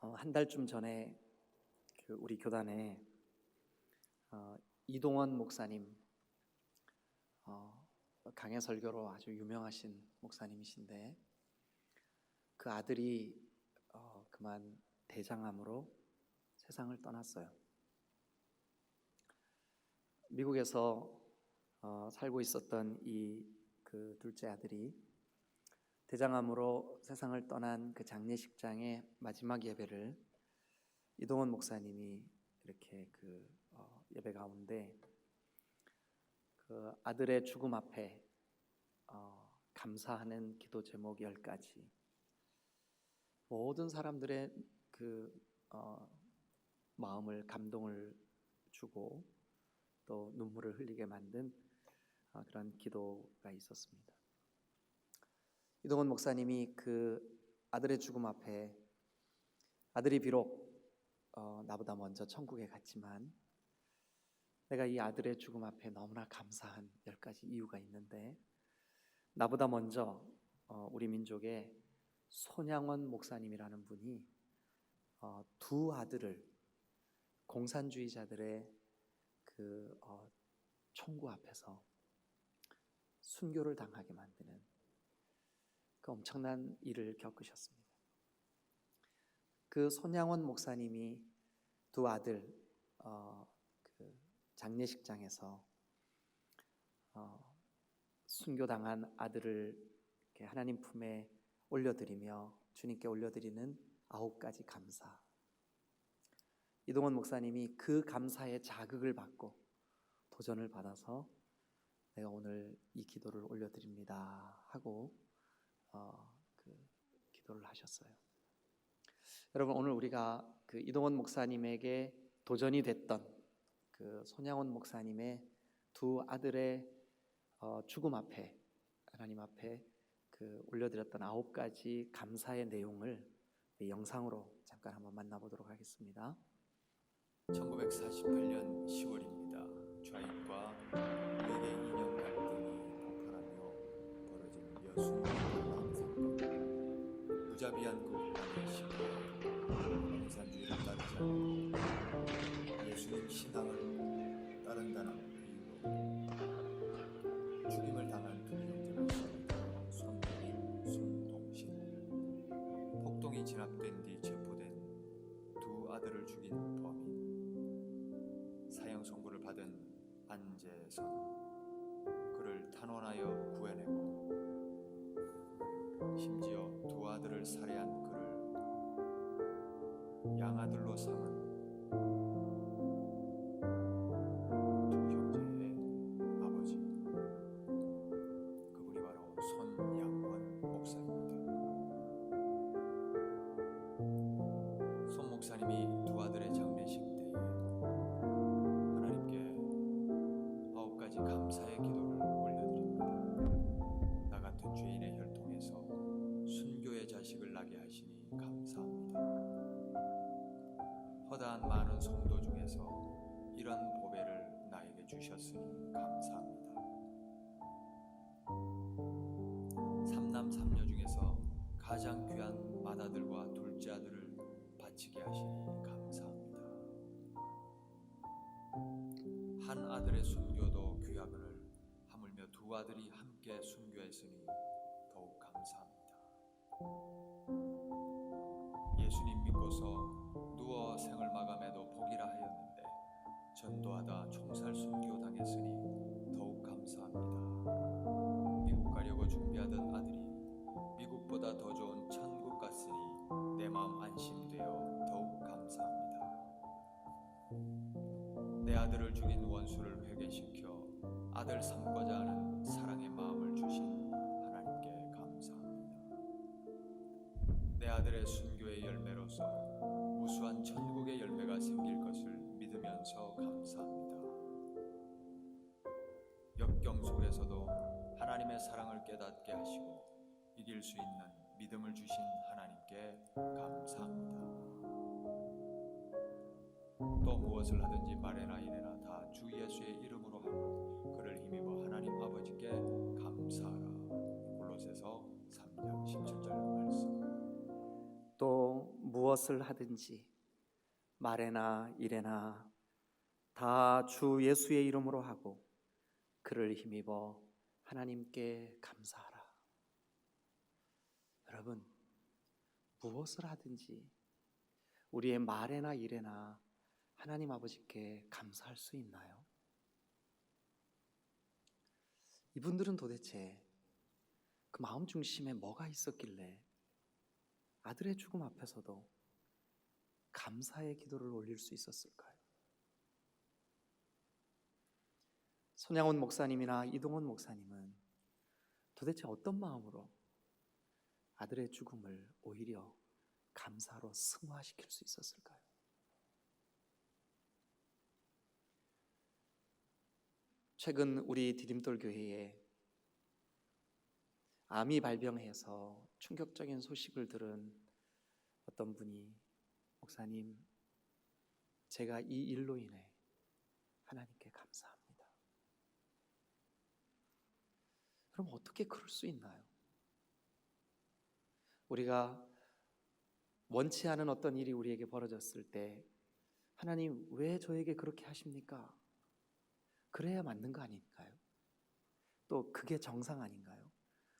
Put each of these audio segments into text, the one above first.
한 달쯤 전에 우리 교단에 이동원 목사님, 강해 설교로 아주 유명하신 목사님이신데 그 아들이 그만 대장암으로 세상을 떠났어요. 미국에서 살고 있었던 그 둘째 아들이 대장암으로 세상을 떠난 그 장례식장의 마지막 예배를 이동원 목사님이 이렇게 예배 가운데 그 아들의 죽음 앞에 감사하는 기도 제목 10가지, 모든 사람들의 마음을 감동을 주고 또 눈물을 흘리게 만든 그런 기도가 있었습니다. 이동원 목사님이 그 아들의 죽음 앞에 아들이 비록 나보다 먼저 천국에 갔지만 내가 이 아들의 죽음 앞에 너무나 감사한 10가지 이유가 있는데, 나보다 먼저 우리 민족의 손양원 목사님이라는 분이 두 아들을 공산주의자들의 총구 앞에서 순교를 당하게 만드는 그 엄청난 일을 겪으셨습니다. 그 손양원 목사님이 두 아들 장례식장에서 순교당한 아들을 이렇게 하나님 품에 올려드리며 주님께 올려드리는 9가지 감사, 이동원 목사님이 그 감사의 자극을 받고 도전을 받아서 내가 오늘 이 기도를 올려드립니다 하고 기도를 하셨어요. 여러분, 오늘 우리가 그 이동원 목사님에게 도전이 됐던 그 손양원 목사님의 두 아들의 죽음 앞에 하나님 앞에 올려드렸던 9가지 감사의 내용을 영상으로 잠깐 한번 만나보도록 하겠습니다. 1948년 10월입니다. 좌익과 외계 이념 갈등이 폭발하며 벌어진 여순 사건. 무자비한 국가의 시대, 공산주의를 따르지 않고 예수님 신앙을 따른다는 이유로 죽임을 당한 두 형제가 손동인, 손동신. 폭동이 진압된 뒤 체포된 두 아들을 죽인 범인, 사형 선고를 받은 안재선, 그를 탄원하여 구해내고 심지어 두 아들을 살해한 그를 양아들로 삼은 두 형제의 아버지, 그분이 바로 손양원 목사입니다. 손 목사님이 두 아들의 장례식 때에 하나님께 9가지 감사의 기도를 올려드립니다. 나 같은 죄인의 혈통에서 순교의 자식을 낳게 하시니 감사합니다. 허다한 많은 성도 중에서 이런 보배를 나에게 주셨으니 감사합니다. 삼남 삼녀 중에서 가장 귀한 맏아들과 둘째 아들을 바치게 하시니 감사합니다. 한 아들의 순교도 귀하거늘 하물며 두 아들이 함께 순교했으니 더욱 감사합니다. 예수님 믿고서 누워 생을 마감해도 복이라 하였는데 전도하다 총살 순교 당했으니 더욱 감사합니다. 미국 가려고 준비하던 아들이 미국보다 더 좋은 천국 갔으니 내 마음 안심되어 더욱 감사합니다. 내 아들을 죽인 원수를 회개시켜 아들 삼고자 하는 사랑의 마음을 주신 하나님께 감사합니다. 내 아들의 순교의 열매로서 우수한 천국의 열매가 생길 것을 믿으면서 감사합니다. 역경 속에서도 하나님의 사랑을 깨닫게 하시고 이길 수 있는 믿음을 주신 하나님께 감사합니다. 또 무엇을 하든지 말해나 이래나 다 주 예수의 이름으로 하고 그를 힘입어 하나님 아버지께 감사하라. 골로새서 3장 17절 말씀. 또 무엇을 하든지 말에나 일에나 다 주 예수의 이름으로 하고 그를 힘입어 하나님께 감사하라. 여러분, 무엇을 하든지 우리의 말에나 일에나 하나님 아버지께 감사할 수 있나요? 이분들은 도대체 그 마음 중심에 뭐가 있었길래 아들의 죽음 앞에서도 감사의 기도를 올릴 수 있었을까요? 손양원 목사님이나 이동원 목사님은 도대체 어떤 마음으로 아들의 죽음을 오히려 감사로 승화시킬 수 있었을까요? 최근 우리 디딤돌 교회에 암이 발병해서 충격적인 소식을 들은 어떤 분이 목사님, 제가 이 일로 인해 하나님께 감사합니다. 그럼 어떻게 그럴 수 있나요? 우리가 원치 않은 어떤 일이 우리에게 벌어졌을 때 하나님 왜 저에게 그렇게 하십니까? 그래야 맞는 거 아닌가요? 또 그게 정상 아닌가요?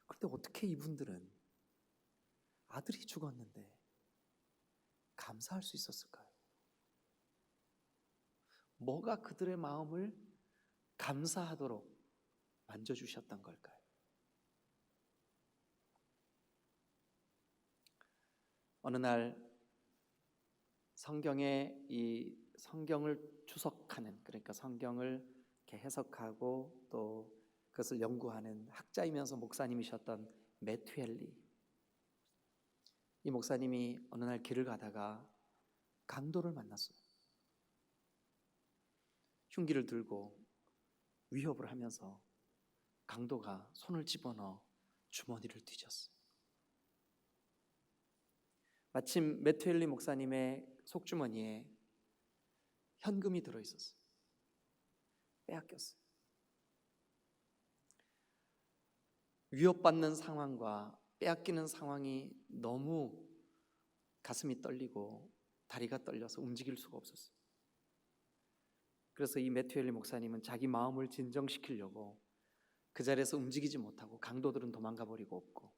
그런데 어떻게 이분들은 아들이 죽었는데 감사할 수 있었을까요? 뭐가 그들의 마음을 감사하도록 만져주셨던 걸까요? 어느 날 성경에 이 성경을 추석하는, 그러니까 성경을 이렇게 해석하고 또 그것을 연구하는 학자이면서 목사님이셨던 매튜엘리, 이 목사님이 어느 날 길을 가다가 강도를 만났어요. 흉기를 들고 위협을 하면서 강도가 손을 집어넣어 주머니를 뒤졌어요. 마침 매튜엘리 목사님의 속주머니에 현금이 들어있었어요. 빼앗겼어요. 위협받는 상황과 빼앗기는 상황이 너무 가슴이 떨리고 다리가 떨려서 움직일 수가 없었어요. 그래서 이 매튜엘리 목사님은 자기 마음을 진정시키려고 그 자리에서 움직이지 못하고, 강도들은 도망가 버리고 없고,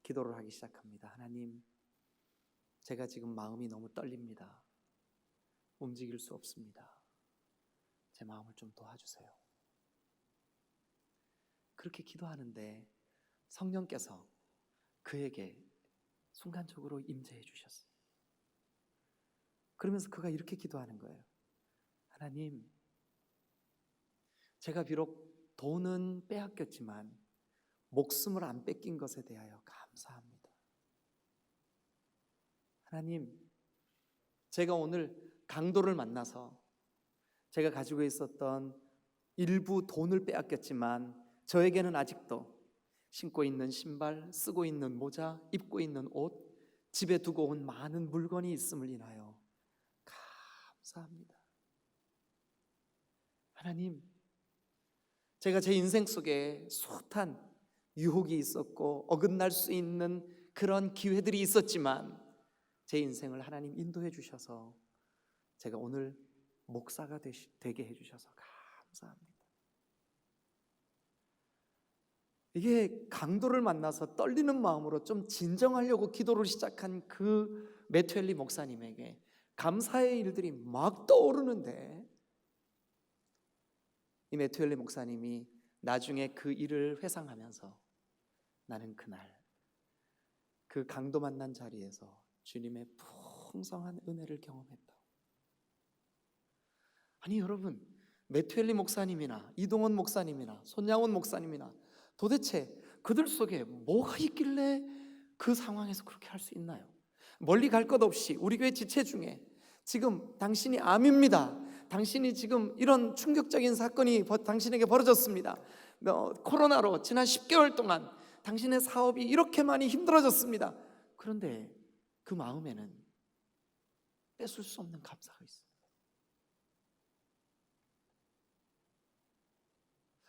기도를 하기 시작합니다. 하나님, 제가 지금 마음이 너무 떨립니다. 움직일 수 없습니다. 제 마음을 좀 도와주세요. 그렇게 기도하는데 성령께서 그에게 순간적으로 임재해 주셨어요. 그러면서 그가 이렇게 기도하는 거예요. 하나님, 제가 비록 돈은 빼앗겼지만 목숨을 안 뺏긴 것에 대하여 감사합니다. 하나님, 제가 오늘 강도를 만나서 제가 가지고 있었던 일부 돈을 빼앗겼지만 저에게는 아직도 신고 있는 신발, 쓰고 있는 모자, 입고 있는 옷, 집에 두고 온 많은 물건이 있음을 인하여 감사합니다. 하나님, 제가 제 인생 속에 숱한 유혹이 있었고 어긋날 수 있는 그런 기회들이 있었지만 제 인생을 하나님 인도해 주셔서 제가 오늘 목사가 되게 해주셔서 감사합니다. 이게 강도를 만나서 떨리는 마음으로 좀 진정하려고 기도를 시작한 그 매튜엘리 목사님에게 감사의 일들이 막 떠오르는데, 이 매튜엘리 목사님이 나중에 그 일을 회상하면서 나는 그날 그 강도 만난 자리에서 주님의 풍성한 은혜를 경험했다. 아니 여러분, 매튜엘리 목사님이나 이동원 목사님이나 손양원 목사님이나 도대체 그들 속에 뭐가 있길래 그 상황에서 그렇게 할 수 있나요? 멀리 갈 것 없이 우리 교회 지체 중에 지금 당신이 암입니다, 당신이 지금 이런 충격적인 사건이 당신에게 벌어졌습니다, 코로나로 지난 10개월 동안 당신의 사업이 이렇게 많이 힘들어졌습니다. 그런데 그 마음에는 뺏을 수 없는 감사가 있습니다.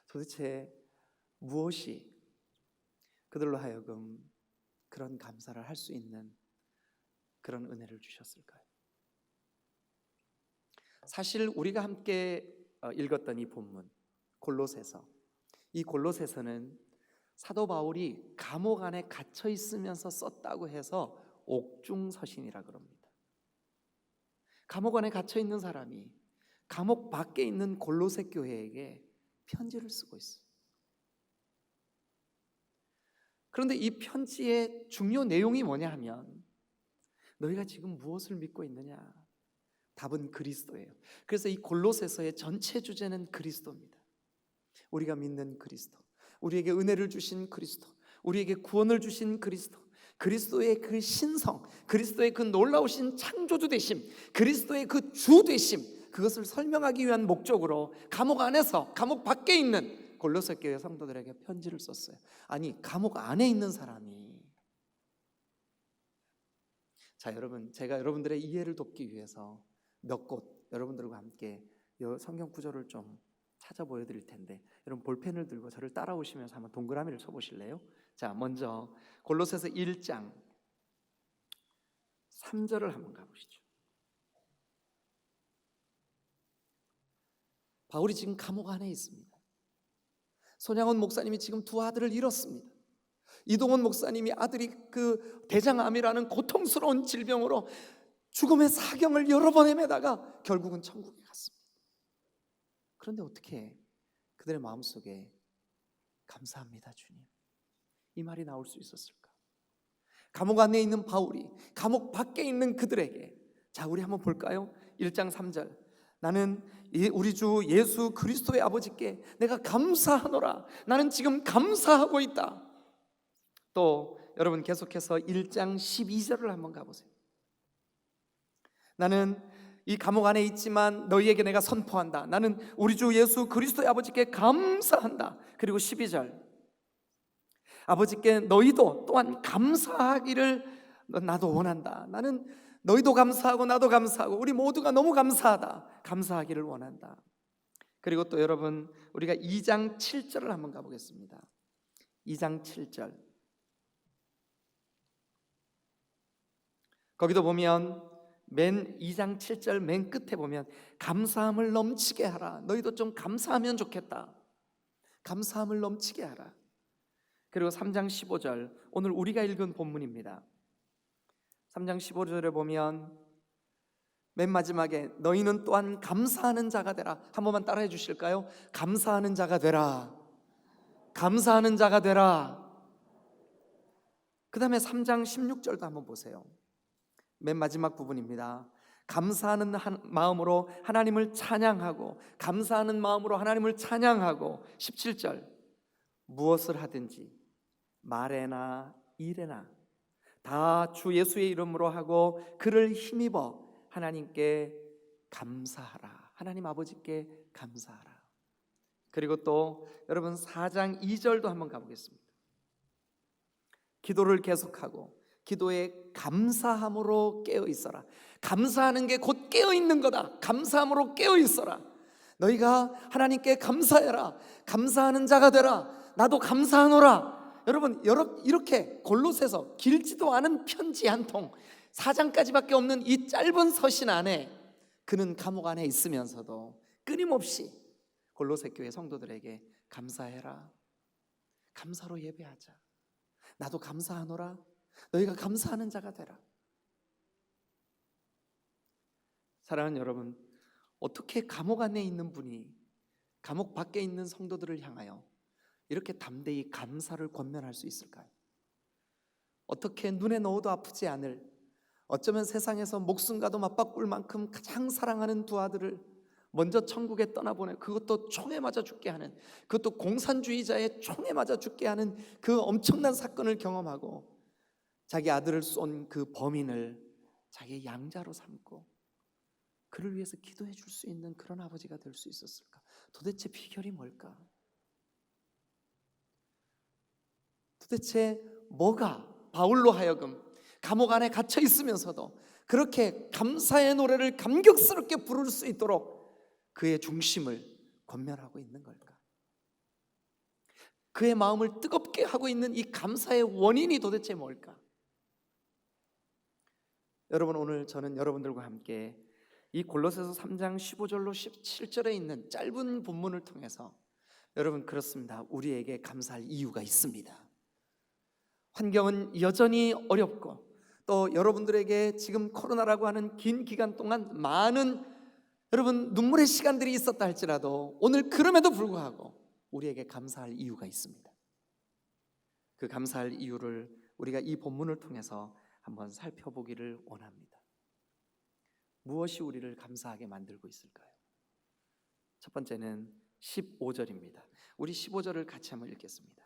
도대체 무엇이 그들로 하여금 그런 감사를 할 수 있는 그런 은혜를 주셨을까요? 사실 우리가 함께 읽었던 이 본문 골로새서, 이 골로새서는 사도 바울이 감옥 안에 갇혀 있으면서 썼다고 해서 옥중서신이라 그럽니다. 감옥 안에 갇혀 있는 사람이 감옥 밖에 있는 골로새 교회에게 편지를 쓰고 있어요. 그런데 이 편지의 중요 내용이 뭐냐 하면, 너희가 지금 무엇을 믿고 있느냐? 답은 그리스도예요. 그래서 이 골로새서의 전체 주제는 그리스도입니다. 우리가 믿는 그리스도, 우리에게 은혜를 주신 그리스도, 우리에게 구원을 주신 그리스도, 그리스도의 그 신성, 그리스도의 그 놀라우신 창조주 되심, 그리스도의 그 주 되심, 그것을 설명하기 위한 목적으로 감옥 안에서 감옥 밖에 있는 골로새 교회 성도들에게 편지를 썼어요. 아니, 감옥 안에 있는 사람이, 자 여러분, 제가 여러분들의 이해를 돕기 위해서 몇 곳 여러분들과 함께 이 성경 구절을 좀 찾아 보여드릴 텐데, 여러분 볼펜을 들고 저를 따라오시면서 한번 동그라미를 쳐보실래요? 자, 먼저 골로새서 1장 3절을 한번 가보시죠. 바울이 지금 감옥 안에 있습니다. 손양원 목사님이 지금 두 아들을 잃었습니다. 이동원 목사님이 아들이 그 대장암이라는 고통스러운 질병으로 죽음의 사경을 여러 번 헤매다가 결국은 천국에 갔습니다. 그런데 어떻게 그들의 마음속에 감사합니다 주님, 이 말이 나올 수 있었을까? 감옥 안에 있는 바울이 감옥 밖에 있는 그들에게, 자 우리 한번 볼까요? 1장 3절, 나는 우리 주 예수 그리스도의 아버지께 내가 감사하노라. 나는 지금 감사하고 있다. 또 여러분 계속해서 1장 12절을 한번 가보세요. 나는 이 감옥 안에 있지만 너희에게 내가 선포한다. 나는 우리 주 예수 그리스도의 아버지께 감사한다. 그리고 12절, 아버지께 너희도 또한 감사하기를 나도 원한다. 나는 너희도 감사하고 나도 감사하고 우리 모두가 너무 감사하다. 감사하기를 원한다. 그리고 또 여러분 우리가 2장 7절을 한번 가보겠습니다. 2장 7절, 거기도 보면 맨 2장 7절 맨 끝에 보면 감사함을 넘치게 하라. 너희도 좀 감사하면 좋겠다. 감사함을 넘치게 하라. 그리고 3장 15절, 오늘 우리가 읽은 본문입니다. 3장 15절에 보면 맨 마지막에 너희는 또한 감사하는 자가 되라. 한 번만 따라해 주실까요? 감사하는 자가 되라. 감사하는 자가 되라. 그 다음에 3장 16절도 한번 보세요. 맨 마지막 부분입니다. 감사하는 마음으로 하나님을 찬양하고, 감사하는 마음으로 하나님을 찬양하고. 17절, 무엇을 하든지 말에나 일에나 다 주 예수의 이름으로 하고 그를 힘입어 하나님께 감사하라. 하나님 아버지께 감사하라. 그리고 또 여러분 4장 2절도 한번 가보겠습니다. 기도를 계속하고 기도에 감사함으로 깨어 있어라. 감사하는 게 곧 깨어 있는 거다. 감사함으로 깨어 있어라. 너희가 하나님께 감사해라. 감사하는 자가 되라. 나도 감사하노라. 여러분 이렇게 골로새서 길지도 않은 편지 한 통, 4장까지밖에 없는 이 짧은 서신 안에 그는 감옥 안에 있으면서도 끊임없이 골로새 교회 성도들에게 감사해라. 감사로 예배하자. 나도 감사하노라. 너희가 감사하는 자가 되라. 사랑하는 여러분, 어떻게 감옥 안에 있는 분이 감옥 밖에 있는 성도들을 향하여 이렇게 담대히 감사를 권면할 수 있을까요? 어떻게 눈에 넣어도 아프지 않을, 어쩌면 세상에서 목숨과도 맞바꿀 만큼 가장 사랑하는 두 아들을 먼저 천국에 떠나보내, 그것도 총에 맞아 죽게 하는, 그것도 공산주의자의 총에 맞아 죽게 하는 그 엄청난 사건을 경험하고 자기 아들을 쏜 그 범인을 자기의 양자로 삼고 그를 위해서 기도해 줄 수 있는 그런 아버지가 될 수 있었을까? 도대체 비결이 뭘까? 도대체 뭐가 바울로 하여금 감옥 안에 갇혀 있으면서도 그렇게 감사의 노래를 감격스럽게 부를 수 있도록 그의 중심을 권면하고 있는 걸까? 그의 마음을 뜨겁게 하고 있는 이 감사의 원인이 도대체 뭘까? 여러분, 오늘 저는 여러분들과 함께 이 골로새서 3장 15절로 17절에 있는 짧은 본문을 통해서 여러분, 그렇습니다. 우리에게 감사할 이유가 있습니다. 환경은 여전히 어렵고 또 여러분들에게 지금 코로나라고 하는 긴 기간 동안 많은 여러분 눈물의 시간들이 있었다 할지라도 오늘 그럼에도 불구하고 우리에게 감사할 이유가 있습니다. 그 감사할 이유를 우리가 이 본문을 통해서 한번 살펴보기를 원합니다. 무엇이 우리를 감사하게 만들고 있을까요? 첫 번째는 15절입니다. 우리 15절을 같이 한번 읽겠습니다.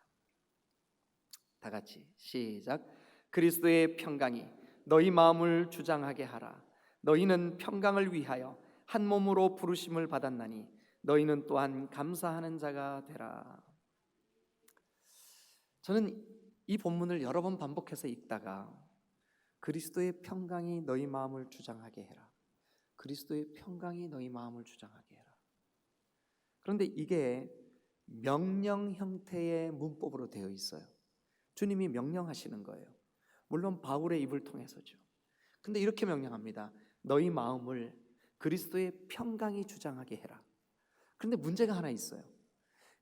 다 같이 시작. 그리스도의 평강이 너희 마음을 주장하게 하라. 너희는 평강을 위하여 한 몸으로 부르심을 받았나니 너희는 또한 감사하는 자가 되라. 저는 이 본문을 여러 번 반복해서 읽다가 그리스도의 평강이 너희 마음을 주장하게 해라. 그리스도의 평강이 너희 마음을 주장하게 해라. 그런데 이게 명령 형태의 문법으로 되어 있어요. 주님이 명령하시는 거예요. 물론 바울의 입을 통해서죠. 근데 이렇게 명령합니다. 너희 마음을 그리스도의 평강이 주장하게 해라. 그런데 문제가 하나 있어요.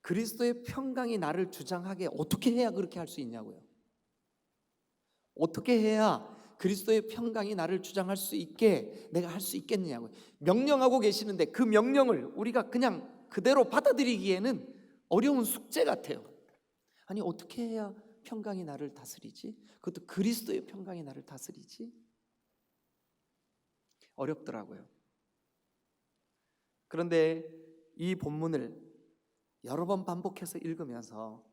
그리스도의 평강이 나를 주장하게 어떻게 해야 그렇게 할 수 있냐고요. 어떻게 해야 그리스도의 평강이 나를 주장할 수 있게 내가 할 수 있겠느냐고요. 명령하고 계시는데 그 명령을 우리가 그냥 그대로 받아들이기에는 어려운 숙제 같아요. 아니, 어떻게 해야 평강이 나를 다스리지? 그것도 그리스도의 평강이 나를 다스리지? 어렵더라고요. 그런데 이 본문을 여러 번 반복해서 읽으면서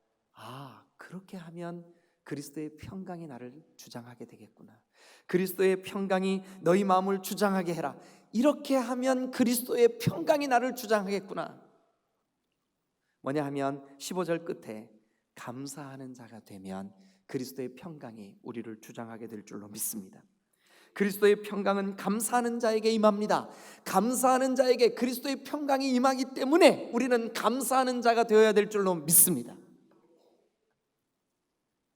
그렇게 하면 그리스도의 평강이 나를 주장하게 되겠구나. 그리스도의 평강이 너희 마음을 주장하게 해라. 이렇게 하면 그리스도의 평강이 나를 주장하겠구나. 뭐냐 하면 15절 끝에 감사하는 자가 되면 그리스도의 평강이 우리를 주장하게 될 줄로 믿습니다. 그리스도의 평강은 감사하는 자에게 임합니다. 감사하는 자에게 그리스도의 평강이 임하기 때문에 우리는 감사하는 자가 되어야 될 줄로 믿습니다.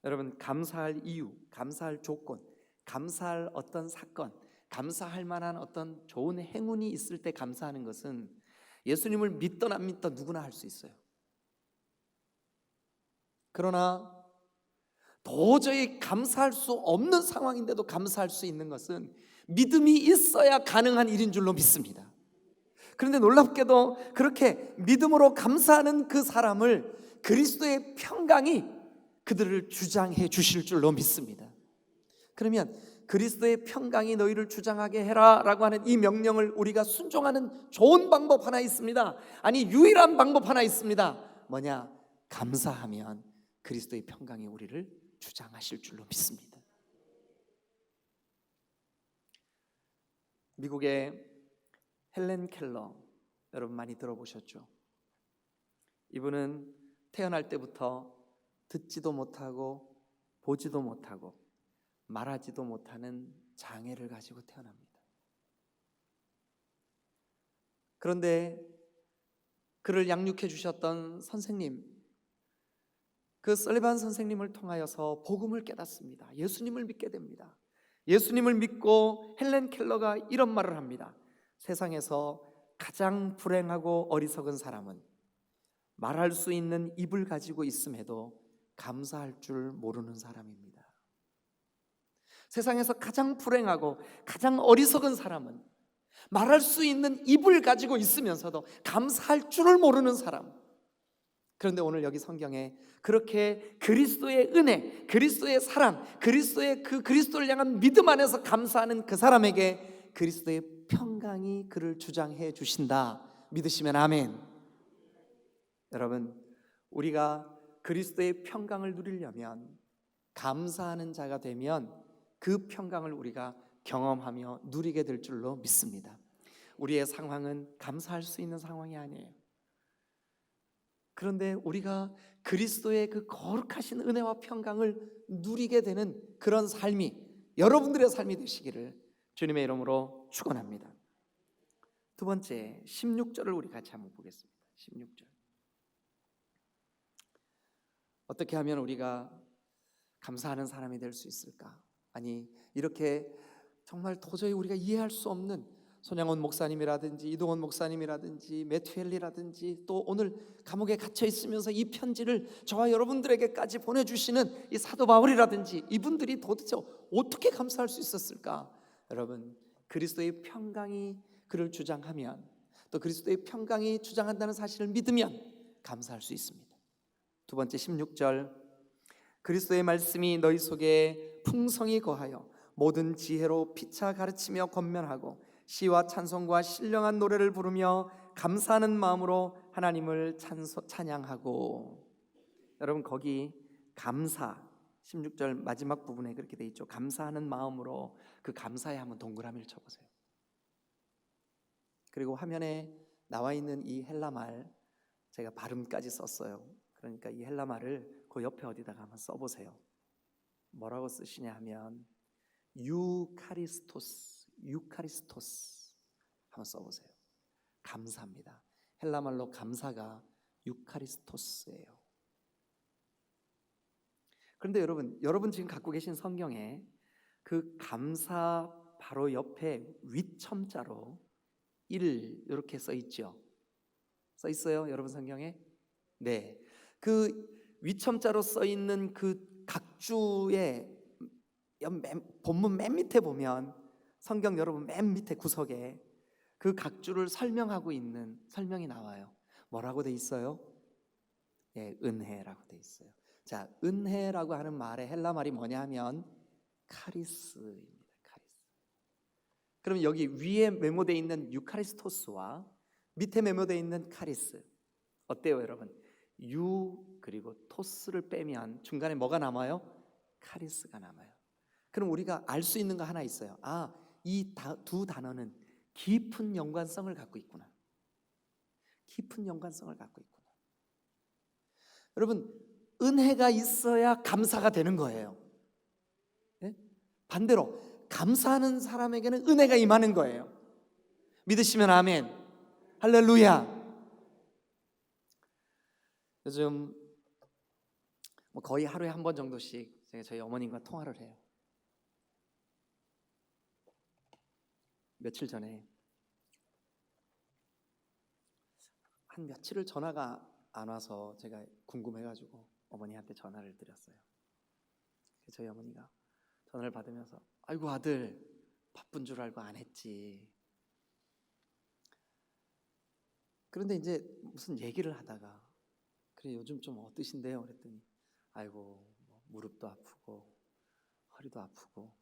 여러분, 감사할 이유, 감사할 조건, 감사할 어떤 사건, 감사할 만한 어떤 좋은 행운이 있을 때 감사하는 것은 예수님을 믿든 안 믿든 누구나 할 수 있어요. 그러나 도저히 감사할 수 없는 상황인데도 감사할 수 있는 것은 믿음이 있어야 가능한 일인 줄로 믿습니다. 그런데 놀랍게도 그렇게 믿음으로 감사하는 그 사람을 그리스도의 평강이 그들을 주장해 주실 줄로 믿습니다. 그러면 그리스도의 평강이 너희를 주장하게 해라 라고 하는 이 명령을 우리가 순종하는 좋은 방법 하나 있습니다. 아니, 유일한 방법 하나 있습니다. 뭐냐? 감사하면 그리스도의 평강이 우리를 주장하실 줄로 믿습니다. 미국의 헬렌 켈러, 여러분 많이 들어보셨죠? 이분은 태어날 때부터 듣지도 못하고 보지도 못하고 말하지도 못하는 장애를 가지고 태어납니다. 그런데 그를 양육해 주셨던 선생님, 그 설리반 선생님을 통하여서 복음을 깨닫습니다. 예수님을 믿게 됩니다. 예수님을 믿고 헬렌 켈러가 이런 말을 합니다. 세상에서 가장 불행하고 어리석은 사람은 말할 수 있는 입을 가지고 있음에도 감사할 줄 모르는 사람입니다. 세상에서 가장 불행하고 가장 어리석은 사람은 말할 수 있는 입을 가지고 있으면서도 감사할 줄을 모르는 사람. 그런데 오늘 여기 성경에 그렇게 그리스도의 은혜, 그리스도의 사랑, 그리스도를 향한 믿음 안에서 감사하는 그 사람에게 그리스도의 평강이 그를 주장해 주신다. 믿으시면 아멘. 여러분, 우리가 그리스도의 평강을 누리려면, 감사하는 자가 되면 그 평강을 우리가 경험하며 누리게 될 줄로 믿습니다. 우리의 상황은 감사할 수 있는 상황이 아니에요. 그런데 우리가 그리스도의 그 거룩하신 은혜와 평강을 누리게 되는 그런 삶이 여러분들의 삶이 되시기를 주님의 이름으로 축원합니다. 두 번째, 16절을 우리 같이 한번 보겠습니다. 16절. 어떻게 하면 우리가 감사하는 사람이 될 수 있을까? 아니, 이렇게 정말 도저히 우리가 이해할 수 없는 손양원 목사님이라든지 이동원 목사님이라든지 매튜엘리라든지 또 오늘 감옥에 갇혀 있으면서 이 편지를 저와 여러분들에게까지 보내주시는 이 사도 바울이라든지 이분들이 도대체 어떻게 감사할 수 있었을까? 여러분, 그리스도의 평강이 그를 주장하면, 또 그리스도의 평강이 주장한다는 사실을 믿으면 감사할 수 있습니다. 두 번째 16절, 그리스도의 말씀이 너희 속에 풍성히 거하여 모든 지혜로 피차 가르치며 권면하고 시와 찬송과 신령한 노래를 부르며 감사하는 마음으로 하나님을 찬양하고. 여러분, 거기 감사 16절 마지막 부분에 그렇게 돼 있죠. 감사하는 마음으로, 그 감사에 한번 동그라미를 쳐보세요. 그리고 화면에 나와 있는 이 헬라말 제가 발음까지 썼어요. 그러니까 이 헬라말을 그 옆에 어디다가 한번 써보세요. 뭐라고 쓰시냐 하면 유카리스토스 한번 써보세요. 감사입니다. 헬라말로 감사가 유카리스토스예요. 그런데 여러분 지금 갖고 계신 성경에 그 감사 바로 옆에 위첨자로 1 이렇게 써 있죠. 써 있어요, 여러분 성경에? 네. 그 위첨자로 써 있는 그 각주의 본문 맨 밑에 보면, 성경 여러분 맨 밑에 구석에 그 각주를 설명하고 있는 설명이 나와요. 뭐라고 돼 있어요? 예, 은혜라고 돼 있어요. 자, 은혜라고 하는 말의 헬라 말이 뭐냐 하면 카리스입니다. 카리스. 그럼 여기 위에 메모되어 있는 유카리스토스와 밑에 메모되어 있는 카리스 어때요, 여러분? 유 그리고 토스를 빼면 중간에 뭐가 남아요? 카리스가 남아요. 그럼 우리가 알 수 있는 거 하나 있어요. 아, 이 두 단어는 깊은 연관성을 갖고 있구나. 깊은 연관성을 갖고 있구나. 여러분, 은혜가 있어야 감사가 되는 거예요. 네? 반대로 감사하는 사람에게는 은혜가 임하는 거예요. 믿으시면 아멘. 할렐루야. 요즘 거의 하루에 한 번 정도씩 제가 저희 어머님과 통화를 해요. 며칠 전에 한 며칠을 전화가 안 와서 제가 궁금해가지고 어머니한테 전화를 드렸어요. 저희 어머니가 전화를 받으면서 아이고 아들 바쁜 줄 알고 안 했지. 그런데 이제 무슨 얘기를 하다가 그래 요즘 좀 어떠신데요? 그랬더니 아이고 무릎도 아프고 허리도 아프고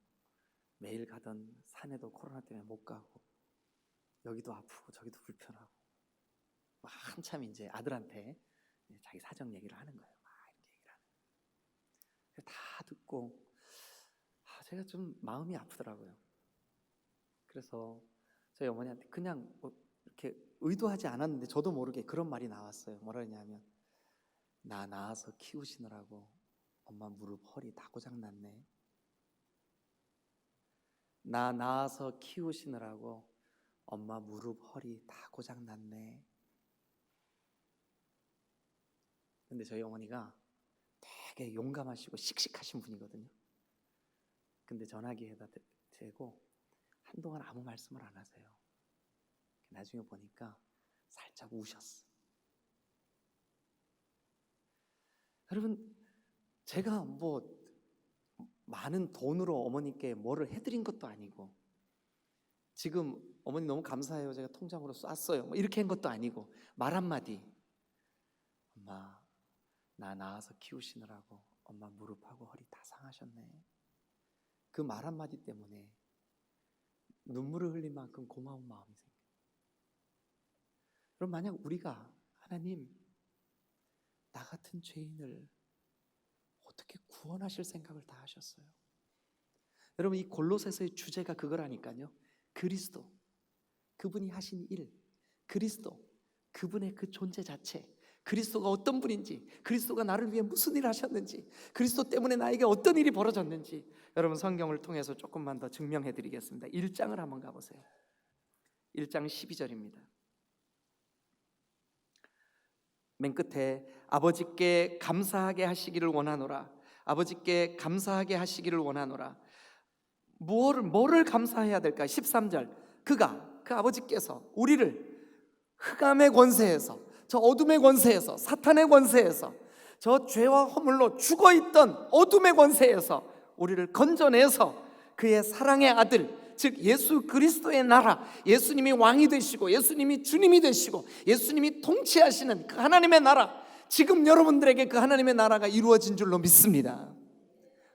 매일 가던 산에도 코로나 때문에 못 가고 여기도 아프고 저기도 불편하고 막 한참 이제 아들한테 자기 사정 얘기를 하는 거예요. 막 이렇게 얘기를 하는 거예요. 다 듣고 제가 좀 마음이 아프더라고요. 그래서 저희 어머니한테 그냥 이렇게 의도하지 않았는데 저도 모르게 그런 말이 나왔어요. 뭐라 했냐면 나 낳아서 키우시느라고 엄마 무릎 허리 다 고장났네. 나 낳아서 키우시느라고 엄마 무릎 허리 다 고장났네. 근데 저희 어머니가 되게 용감하시고 씩씩하신 분이거든요. 근데 전화기에다 대고 한동안 아무 말씀을 안 하세요. 나중에 보니까 살짝 우셨어. 여러분, 제가 많은 돈으로 어머니께 뭐를 해드린 것도 아니고 지금 어머니 너무 감사해요 제가 통장으로 쐈어요 이렇게 한 것도 아니고 말 한마디 엄마 나 낳아서 키우시느라고 엄마 무릎하고 허리 다 상하셨네. 그 말 한마디 때문에 눈물을 흘릴 만큼 고마운 마음이 생겨요. 그럼 만약 우리가 하나님 나 같은 죄인을 어떻게 구원하실 생각을 다 하셨어요? 여러분 이 골로새서의 주제가 그거라니까요. 그리스도 그분이 하신 일, 그리스도 그분의 그 존재 자체, 그리스도가 어떤 분인지, 그리스도가 나를 위해 무슨 일을 하셨는지, 그리스도 때문에 나에게 어떤 일이 벌어졌는지 여러분 성경을 통해서 조금만 더 증명해 드리겠습니다. 1장을 한번 가보세요. 1장 12절입니다. 맨 끝에 아버지께 감사하게 하시기를 원하노라. 아버지께 감사하게 하시기를 원하노라. 뭐를 감사해야 될까? 13절, 그 아버지께서 우리를 흑암의 권세에서, 저 어둠의 권세에서, 사탄의 권세에서, 저 죄와 허물로 죽어있던 어둠의 권세에서 우리를 건져내서 그의 사랑의 아들, 즉 예수 그리스도의 나라, 예수님이 왕이 되시고 예수님이 주님이 되시고 예수님이 통치하시는 그 하나님의 나라, 지금 여러분들에게 그 하나님의 나라가 이루어진 줄로 믿습니다.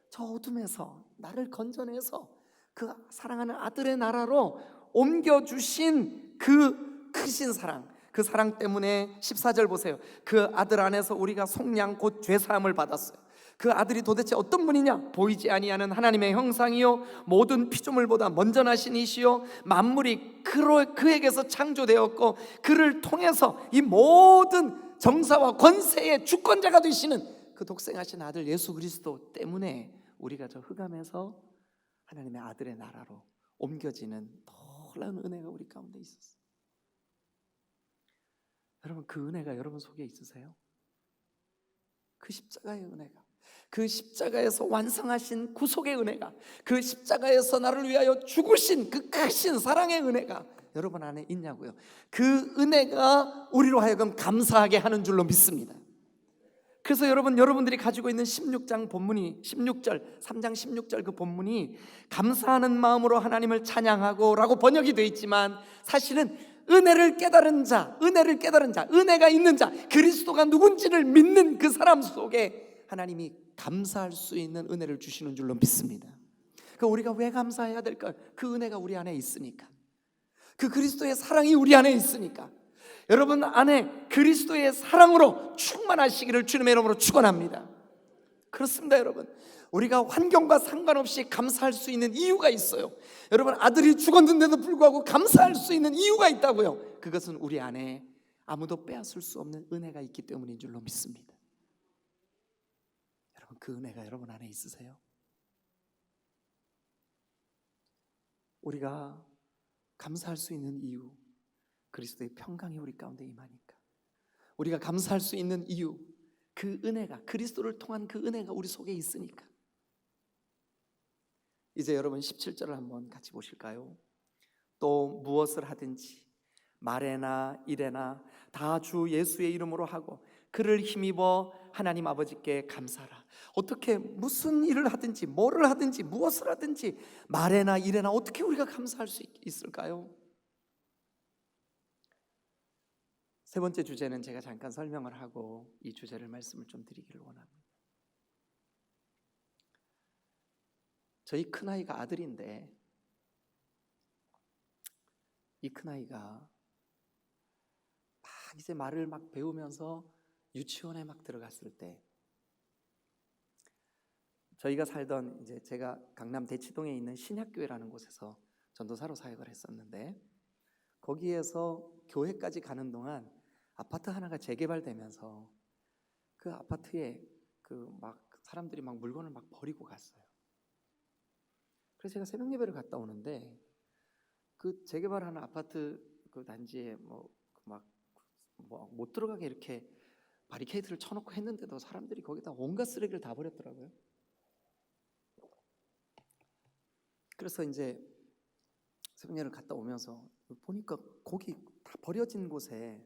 저 어둠에서 나를 건져내서 그 사랑하는 아들의 나라로 옮겨주신 그 크신 사랑, 그 사랑 때문에 14절 보세요. 그 아들 안에서 우리가 속량 곧 죄사함을 받았어요. 그 아들이 도대체 어떤 분이냐? 보이지 아니하는 하나님의 형상이요 모든 피조물보다 먼저 나신 이시요 만물이 그에게서 창조되었고 그를 통해서 이 모든 정사와 권세의 주권자가 되시는 그 독생하신 아들 예수 그리스도 때문에 우리가 저 흑암에서 하나님의 아들의 나라로 옮겨지는 놀라운 은혜가 우리 가운데 있었어요. 여러분, 그 은혜가 여러분 속에 있으세요? 그 십자가의 은혜가, 그 십자가에서 완성하신 구속의 은혜가, 그 십자가에서 나를 위하여 죽으신 그 크신 사랑의 은혜가 여러분 안에 있냐고요. 그 은혜가 우리로 하여금 감사하게 하는 줄로 믿습니다. 그래서 여러분들이 가지고 있는 16장 본문이 16절, 3장 16절 그 본문이 감사하는 마음으로 하나님을 찬양하고 라고 번역이 되어 있지만 사실은 은혜를 깨달은 자, 은혜가 있는 자, 그리스도가 누군지를 믿는 그 사람 속에 하나님이 감사할 수 있는 은혜를 주시는 줄로 믿습니다. 그 우리가 왜 감사해야 될까요? 그 은혜가 우리 안에 있으니까, 그 그리스도의 사랑이 우리 안에 있으니까. 여러분 안에 그리스도의 사랑으로 충만하시기를 주님의 이름으로 축원합니다. 그렇습니다. 여러분, 우리가 환경과 상관없이 감사할 수 있는 이유가 있어요. 여러분, 아들이 죽었는데도 불구하고 감사할 수 있는 이유가 있다고요. 그것은 우리 안에 아무도 빼앗을 수 없는 은혜가 있기 때문인 줄로 믿습니다. 여러분, 그 은혜가 여러분 안에 있으세요? 우리가 감사할 수 있는 이유, 그리스도의 평강이 우리 가운데 임하니까. 우리가 감사할 수 있는 이유, 그 은혜가, 그리스도를 통한 그 은혜가 우리 속에 있으니까. 이제 여러분 17절을 한번 같이 보실까요? 또 무엇을 하든지 말에나 일에나 다 주 예수의 이름으로 하고 그를 힘입어 하나님 아버지께 감사하라. 어떻게 무슨 일을 하든지 뭐를 하든지 무엇을 하든지 말에나 일에나 어떻게 우리가 감사할 수 있을까요? 세 번째 주제는 제가 잠깐 설명을 하고 이 주제를 말씀을 좀 드리기를 원합니다. 저희 큰아이가 아들인데 이 큰아이가 막 이제 말을 막 배우면서 유치원에 막 들어갔을 때 저희가 살던 이제 제가 강남 대치동에 있는 신약교회라는 곳에서 전도사로 사역을 했었는데 거기에서 교회까지 가는 동안 아파트 하나가 재개발되면서 그 아파트에 그 막 사람들이 막 물건을 막 버리고 갔어요. 그래서 제가 새벽 예배를 갔다 오는데 그 재개발하는 아파트 그 단지에 막 못 들어가게 이렇게 바리케이트를 쳐놓고 했는데도 사람들이 거기다 온갖 쓰레기를 다 버렸더라고요. 그래서 이제 새벽 예배를 갔다 오면서 보니까 거기 다 버려진 곳에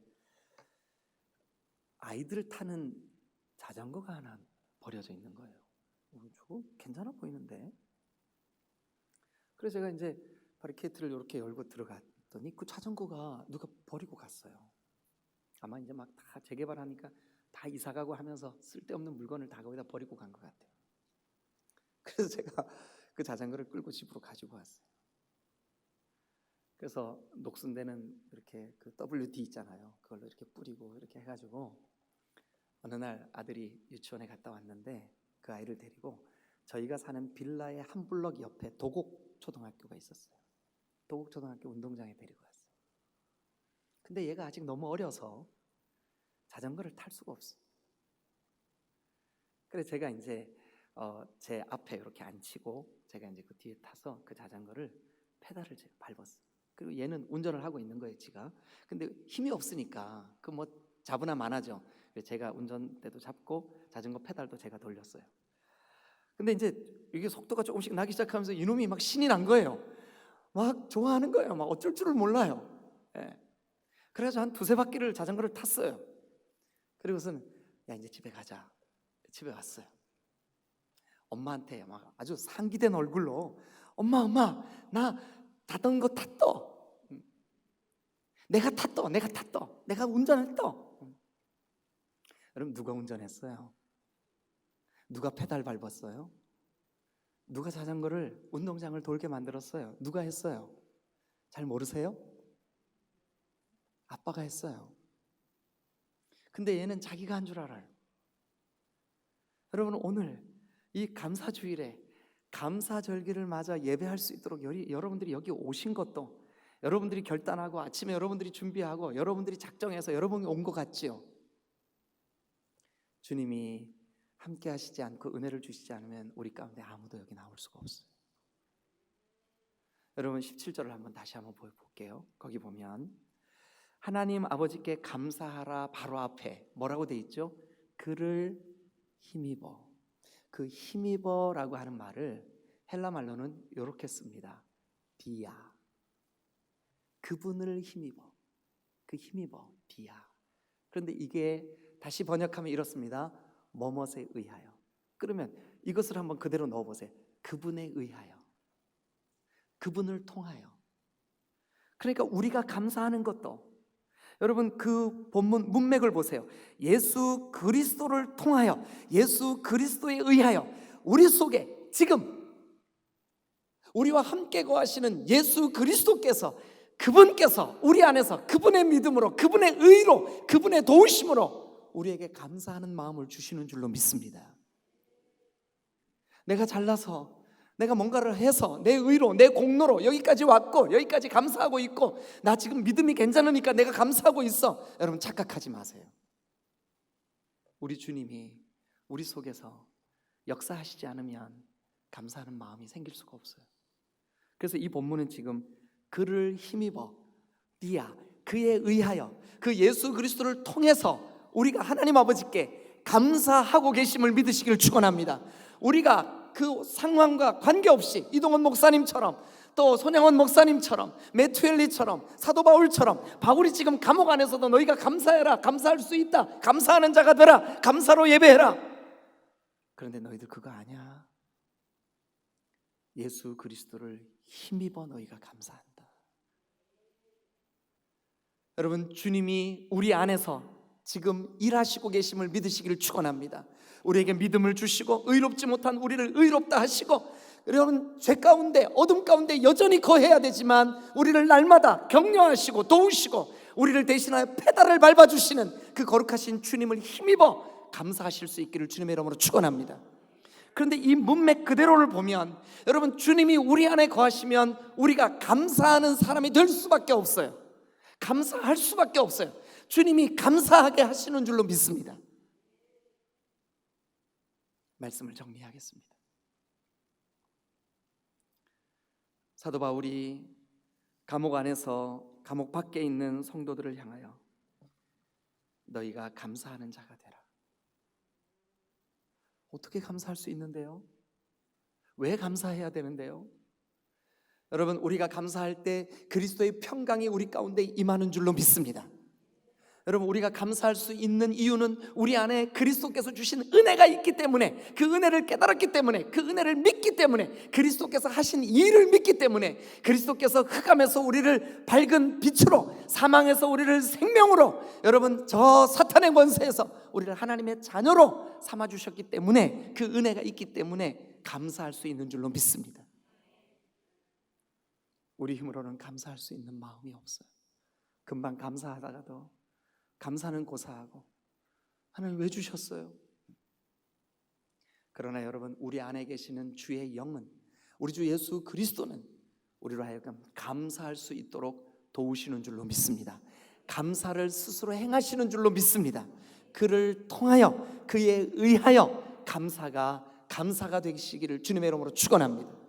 아이들 타는 자전거가 하나 버려져 있는 거예요. 저거 괜찮아 보이는데. 그래서 제가 이제 바리케이트를 이렇게 열고 들어갔더니 그 자전거가 누가 버리고 갔어요. 아마 이제 막 다 재개발하니까 다 이사가고 하면서 쓸데없는 물건을 다 거기다 버리고 간 것 같아요. 그래서 제가 그 자전거를 끌고 집으로 가지고 왔어요. 그래서 녹슨데는 이렇게 그 WD 있잖아요. 그걸로 이렇게 뿌리고 이렇게 해가지고 어느 날 아들이 유치원에 갔다 왔는데 그 아이를 데리고 저희가 사는 빌라의 한 블럭 옆에 도곡초등학교가 있었어요. 도곡초등학교 운동장에 데리고 왔어요. 근데 얘가 아직 너무 어려서 자전거를 탈 수가 없어요. 그래서 제가 이제 제 앞에 이렇게 앉히고 제가 이제 그 뒤에 타서 그 자전거를 페달을 제가 밟았어요. 그리고 얘는 운전을 하고 있는 거예요, 지가. 근데 힘이 없으니까 그 뭐 자부나 만하죠. 그래서 제가 운전대도 잡고 자전거 페달도 제가 돌렸어요. 근데 이제 이게 속도가 조금씩 나기 시작하면서 이놈이 막 신이 난 거예요. 막 좋아하는 거예요. 막 어쩔 줄을 몰라요. 예. 그래서 한 두세 바퀴를 자전거를 탔어요. 그리고서는 야 이제 집에 가자. 집에 갔어요. 엄마한테 막 아주 상기된 얼굴로 엄마 나 타던 거 탔어. 내가 운전했어. 여러분 누가 운전했어요? 누가 페달 밟았어요? 누가 자전거를 운동장을 돌게 만들었어요? 누가 했어요? 잘 모르세요? 아빠가 했어요. 근데 얘는 자기가 한 줄 알아요. 여러분 오늘 이 감사주일에 감사절기를 맞아 예배할 수 있도록 여러분들이 여기 오신 것도 여러분들이 결단하고 아침에 여러분들이 준비하고 여러분들이 작정해서 여러분이 온 것 같지요? 주님이 함께 하시지 않고 은혜를 주시지 않으면 우리 가운데 아무도 여기 나올 수가 없어요. 여러분 17절을 다시 한번 볼게요. 거기 보면 하나님 아버지께 감사하라 바로 앞에 뭐라고 돼 있죠? 그를 힘입어. 그 힘입어라고 하는 말을 헬라 말로는 이렇게 씁니다. 디아. 그분을 힘입어. 그 힘입어. 디아. 그런데 이게 다시 번역하면 이렇습니다. 뭐뭇에 의하여. 그러면 이것을 한번 그대로 넣어보세요. 그분에 의하여. 그분을 통하여. 그러니까 우리가 감사하는 것도 여러분 그 본문 문맥을 보세요. 예수 그리스도를 통하여 예수 그리스도에 의하여 우리 속에 지금 우리와 함께 거하시는 예수 그리스도께서 그분께서 우리 안에서 그분의 믿음으로 그분의 의로 그분의 도우심으로 우리에게 감사하는 마음을 주시는 줄로 믿습니다. 내가 잘나서 내가 뭔가를 해서 내 의로 내 공로로 여기까지 왔고 여기까지 감사하고 있고 나 지금 믿음이 괜찮으니까 내가 감사하고 있어. 여러분 착각하지 마세요. 우리 주님이 우리 속에서 역사하시지 않으면 감사하는 마음이 생길 수가 없어요. 그래서 이 본문은 지금 그를 힘입어 디아 그에 의하여 그 예수 그리스도를 통해서 우리가 하나님 아버지께 감사하고 계심을 믿으시기를 축원합니다. 우리가 그 상황과 관계없이 이동원 목사님처럼 또 손양원 목사님처럼 메투엘리처럼 사도 바울처럼 바울이 지금 감옥 안에서도 너희가 감사해라 감사할 수 있다 감사하는 자가 되라 감사로 예배해라. 그런데 너희들 그거 아니야. 예수 그리스도를 힘입어 너희가 감사한다. 여러분 주님이 우리 안에서 지금 일하시고 계심을 믿으시기를 축원합니다. 우리에게 믿음을 주시고 의롭지 못한 우리를 의롭다 하시고 여러분 죄 가운데 어둠 가운데 여전히 거해야 되지만 우리를 날마다 격려하시고 도우시고 우리를 대신하여 페달을 밟아주시는 그 거룩하신 주님을 힘입어 감사하실 수 있기를 주님의 이름으로 축원합니다. 그런데 이 문맥 그대로를 보면 여러분 주님이 우리 안에 거하시면 우리가 감사하는 사람이 될 수밖에 없어요. 감사할 수밖에 없어요. 주님이 감사하게 하시는 줄로 믿습니다. 말씀을 정리하겠습니다. 사도 바울이 감옥 안에서 감옥 밖에 있는 성도들을 향하여 너희가 감사하는 자가 되라. 어떻게 감사할 수 있는데요? 왜 감사해야 되는데요? 여러분 우리가 감사할 때 그리스도의 평강이 우리 가운데 임하는 줄로 믿습니다. 여러분 우리가 감사할 수 있는 이유는 우리 안에 그리스도께서 주신 은혜가 있기 때문에 그 은혜를 깨달았기 때문에 그 은혜를 믿기 때문에 그리스도께서 하신 일을 믿기 때문에 그리스도께서 흑암에서 우리를 밝은 빛으로 사망에서 우리를 생명으로 여러분 저 사탄의 권세에서 우리를 하나님의 자녀로 삼아주셨기 때문에 그 은혜가 있기 때문에 감사할 수 있는 줄로 믿습니다. 우리 힘으로는 감사할 수 있는 마음이 없어요. 금방 감사하다가도 감사는 고사하고 하나님 왜 주셨어요? 그러나 여러분 우리 안에 계시는 주의 영은 우리 주 예수 그리스도는 우리로 하여금 감사할 수 있도록 도우시는 줄로 믿습니다. 감사를 스스로 행하시는 줄로 믿습니다. 그를 통하여 그에 의하여 감사가 되시기를 주님의 이름으로 축원합니다.